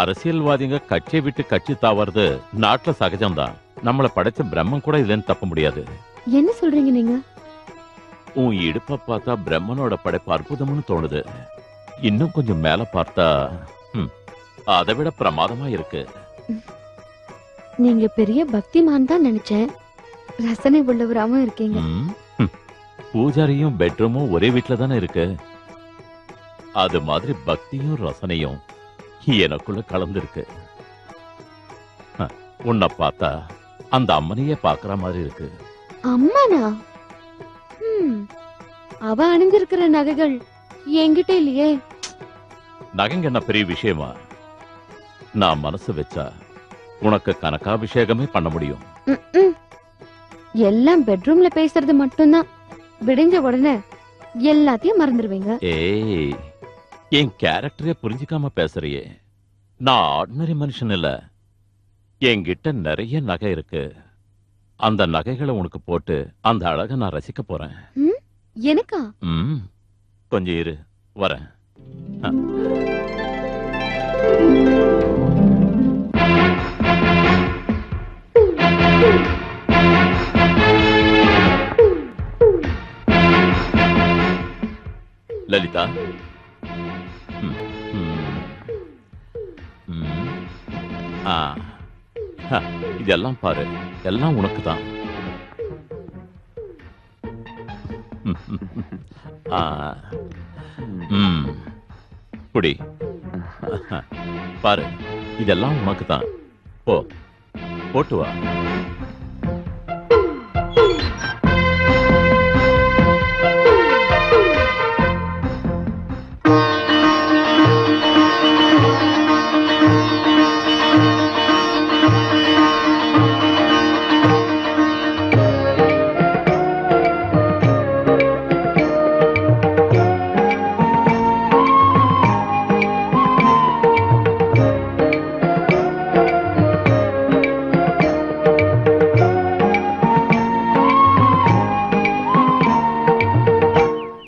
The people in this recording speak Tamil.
அரசியல்வாதிங்க கட்சியை விட்டு கட்சி தாவறது நாட்டுல சகஜம்தான். நம்மள படைச்ச பிரம்மன் கூட இதுன்னு தப்ப முடியாது. என்ன சொல்றீங்க நீங்க? உன் இடுப்ப பார்த்தா பிரம்மனோட படைப்பு அற்புதம்னு தோணுது. இன்னும் கொஞ்சம் மேல பார்த்தா அதை விட பிரமாதமா இருக்கு. நீங்க பெரிய பக்திமான் தான் நினைச்சேன். ரசனை உள்ளவராவும் இருக்கீங்க. பூஜாரியும் பெட்ரூமும் ஒரே வீட்டுல தானே இருக்கு. அது மாதிரி பக்தியும் ரசனையும் எனக்குள்ள கலந்துருக்கு. உன்னை பார்த்தா அந்த அம்மனையே பாக்குற மாதிரி இருக்கு. அம்மனா? அவ அணிஞ்சிருக்கிற நகைகள் என்கிட்ட இல்லையே. நகைங்க என்ன பெரிய விஷயமா? நான் மனசு வச்சா உனக்கு கனகாபிஷேகமே பண்ண முடியும். எல்லாம் பெட்ரூம்ல பேசுறது மட்டும்தான். விடிஞ்ச உடனே எல்லாத்தையும் மறந்துடுவீங்க. ஏய், என் கேரக்டரே புரிஞ்சுக்காம பேசுறியே. நான் ஆர்டினரி மனுஷன் இல்ல. என்கிட்ட நிறைய நகை இருக்கு. அந்த நகைகளை உனக்கு போட்டு அந்த அழகை நான் ரசிக்க போறேன். எனக்கா? கொஞ்சம் இரு, வரேன். லலிதா, இதெல்லாம் பாரு, எல்லாம் உனக்கு தான். குடி, பாரு, இதெல்லாம் உனக்கு தான். போ, போட்டு வா.